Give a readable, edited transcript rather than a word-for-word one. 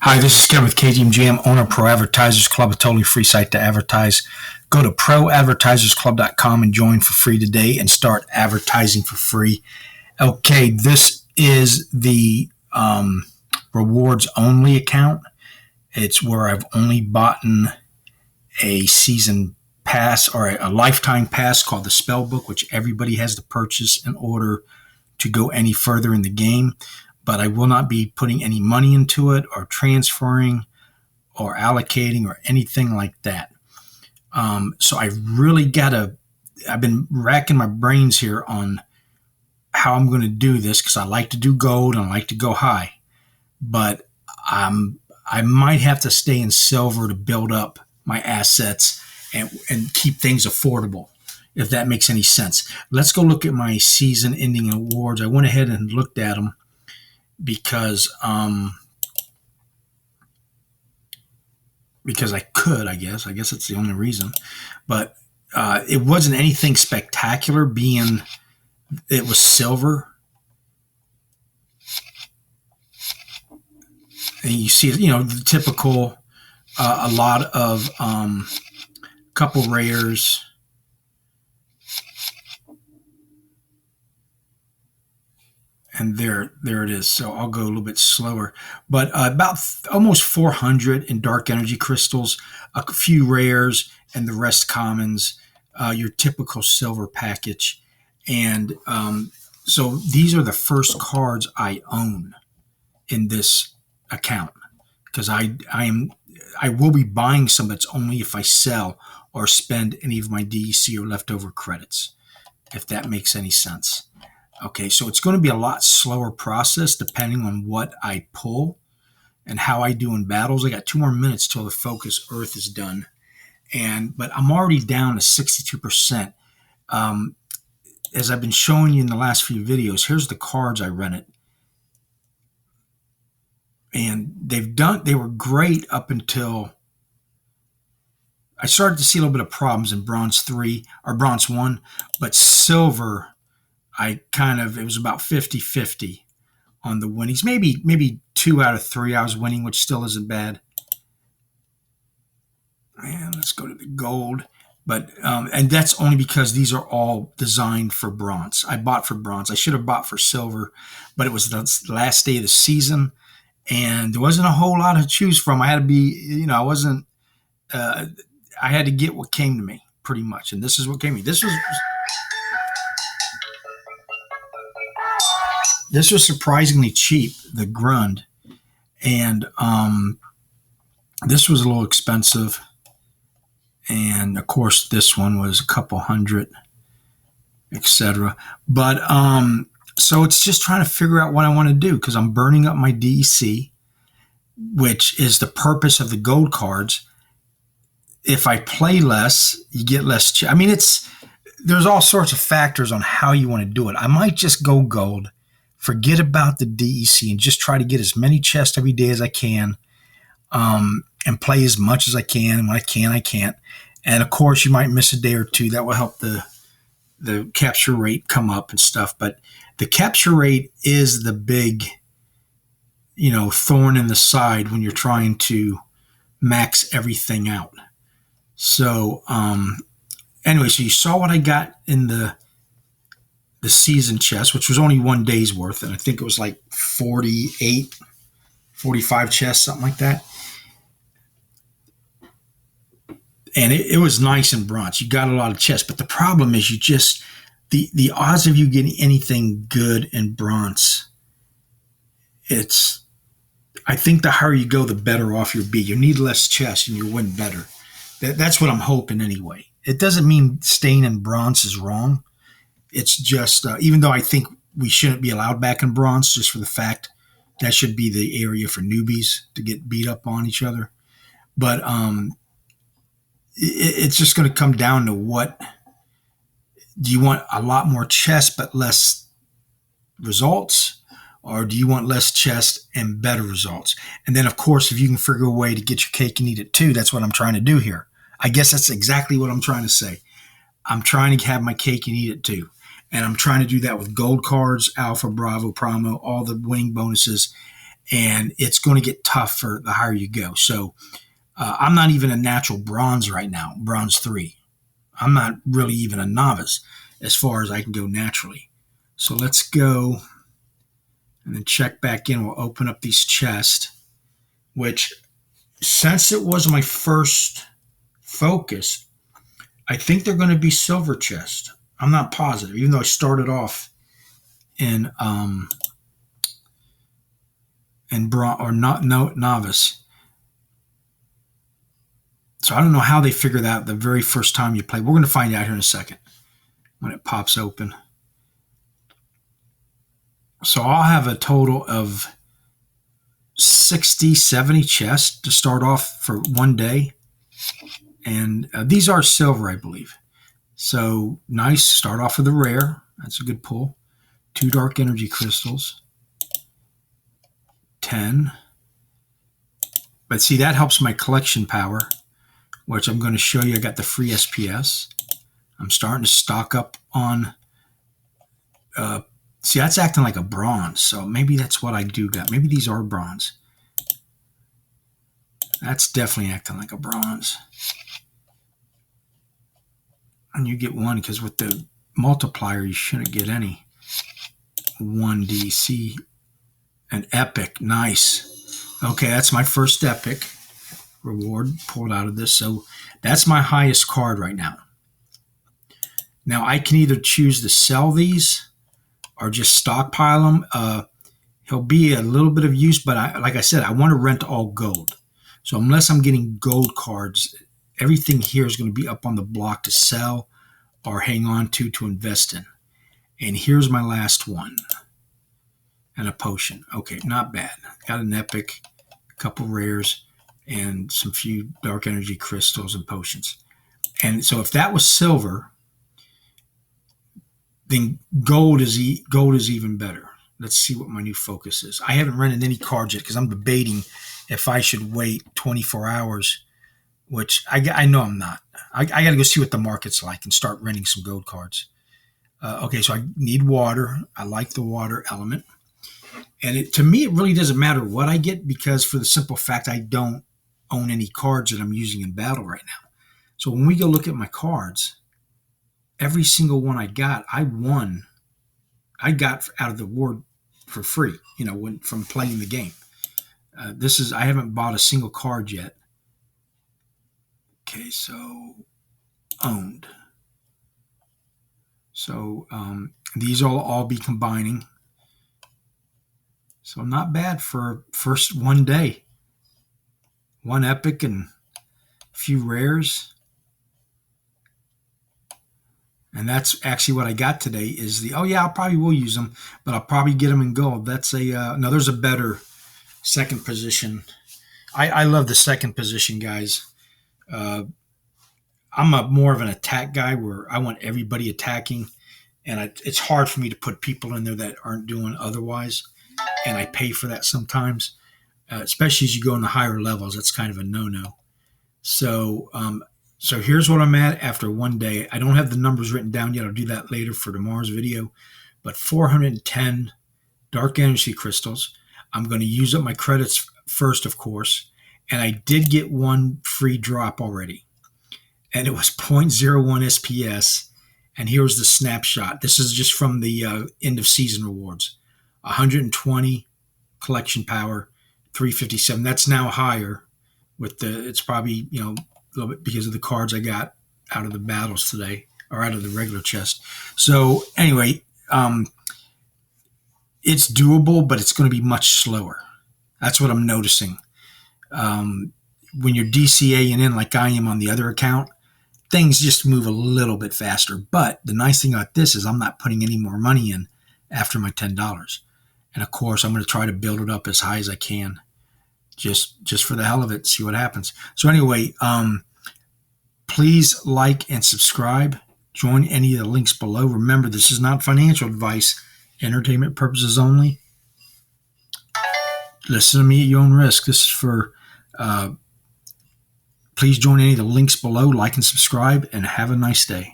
Hi, this is Kevin with KTMGM, owner of Pro Advertisers Club, a totally free site to advertise. Go to ProAdvertisersClub.com and join for free today and start advertising for free. Okay, this is the rewards only account. It's where I've only bought a season pass or a lifetime pass called the Spell Book, which everybody has to purchase in order to go any further in the game. But I will not be putting any money into it or transferring or allocating or anything like that. So I really I've been racking my brains here on how I'm going to do this because I like to do gold and I like to go high. But I might have to stay in silver to build up my assets and keep things affordable, if that makes any sense. Let's go look at my season ending awards. I went ahead and looked at them because I could, I guess that's the only reason, but it wasn't anything spectacular being it was silver. And you see, the typical, a lot of couple rares, and there it is. So I'll go a little bit slower, but about almost 400 in dark energy crystals, a few rares, and the rest commons, your typical silver package. And so these are the first cards I own in this account because I will be buying some that's only if I sell or spend any of my DEC or leftover credits, if that makes any sense. Okay, so it's going to be a lot slower process depending on what I pull and how I do in battles. I got 2 more minutes till the Focus Earth is done, but I'm already down to 62%. As I've been showing you in the last few videos, here's the cards I rented, and they were great up until I started to see a little bit of problems in Bronze 3 or Bronze 1, but Silver, it was about 50-50 on the winnings. Maybe 2 out of 3 I was winning, which still isn't bad. And let's go to the gold. But and that's only because these are all designed for bronze. I bought for bronze. I should have bought for silver, but it was the last day of the season, and there wasn't a whole lot to choose from. I had to be, I had to get what came to me pretty much, and this is what came to me. This was surprisingly cheap, the Grund, and this was a little expensive. And of course, this one was a couple hundred, etc. But so it's just trying to figure out what I want to do because I'm burning up my DEC, which is the purpose of the gold cards. If I play less, you get less. There's all sorts of factors on how you want to do it. I might just go gold, forget about the DEC, and just try to get as many chests every day as I can. And play as much as I can. And when I can't. And of course, you might miss a day or two. That will help the capture rate come up and stuff. But the capture rate is the big, thorn in the side when you're trying to max everything out. So anyway, so you saw what I got in the season chest, which was only 1 day's worth. And I think it was like 45 chests, something like that. And it was nice in bronze. You got a lot of chests, but the problem is the odds of you getting anything good in bronze, I think the higher you go, the better off you'll be. You need less chests and you'll win better. That's what I'm hoping anyway. It doesn't mean staying in bronze is wrong. It's just, even though I think we shouldn't be allowed back in bronze just for the fact that should be the area for newbies to get beat up on each other. But, it's just going to come down to what do you want, a lot more chests but less results, or do you want less chests and better results? And then, of course, if you can figure a way to get your cake and eat it too, that's what I'm trying to do here. I guess that's exactly what I'm trying to say. I'm trying to have my cake and eat it too. And I'm trying to do that with gold cards, Alpha, Bravo, Promo, all the winning bonuses. and it's going to get tougher the higher you go. So I'm not even a natural bronze right now, bronze 3. I'm not really even a novice as far as I can go naturally. So let's go and then check back in. We'll open up these chests, which since it was my first focus, I think they're going to be silver chests. I'm not positive, even though I started off in bronze or not novice. So I don't know how they figure that out the very first time you play. We're going to find out here in a second when it pops open. So I'll have a total of 60, 70 chests to start off for one day. And these are silver, I believe. So nice. Start off with a rare. That's a good pull. 2 dark energy crystals. 10. But see, that helps my collection power, which I'm going to show you. I got the free SPS. I'm starting to stock up on, see, that's acting like a bronze. So maybe that's what I do got. Maybe these are bronze. That's definitely acting like a bronze. And you get 1 because with the multiplier, you shouldn't get any. 1 DC. An epic. Nice. Okay, that's my first epic reward pulled out of this. So that's my highest card right now. Now I can either choose to sell these or just stockpile them. He'll be a little bit of use, but like I said, I want to rent all gold. So unless I'm getting gold cards, everything here is going to be up on the block to sell or hang on to invest in. And here's my last one. And a potion. Okay, not bad. Got an epic, a couple rares, and some few dark energy crystals and potions. And so if that was silver, then gold is even better. Let's see what my new focus is. I haven't rented any cards yet because I'm debating if I should wait 24 hours, which I know I'm not. I got to go see what the market's like and start renting some gold cards. Okay, so I need water. I like the water element. And to me, it really doesn't matter what I get because for the simple fact I don't own any cards that I'm using in battle right now. So when we go look at my cards, every single one I got out of the award for free, from playing the game. I haven't bought a single card yet. Okay, so owned. So these will all be combining. So not bad for first one day. 1 epic and a few rares. And that's actually what I got today is I probably will use them, but I'll probably get them in gold. That's there's a better second position. I love the second position, guys. I'm more of an attack guy where I want everybody attacking, and it's hard for me to put people in there that aren't doing otherwise. And I pay for that sometimes, especially as you go in the higher levels. That's kind of a no-no. So here's what I'm at after one day. I don't have the numbers written down yet. I'll do that later for tomorrow's video. But 410 dark energy crystals. I'm going to use up my credits first, of course. And I did get 1 free drop already. And it was 0.01 SPS. And here's the snapshot. This is just from the end of season rewards. 120 collection power, 357. That's now higher it's probably, a little bit because of the cards I got out of the battles today or out of the regular chest. So anyway, it's doable, but it's going to be much slower. That's what I'm noticing. When you're DCAing in like I am on the other account, things just move a little bit faster. But the nice thing about this is I'm not putting any more money in after my $10. And of course, I'm going to try to build it up as high as I can, just for the hell of it, see what happens. So anyway, please like and subscribe. Join any of the links below. Remember, this is not financial advice, entertainment purposes only. Listen to me at your own risk. This is for, please join any of the links below, like and subscribe, and have a nice day.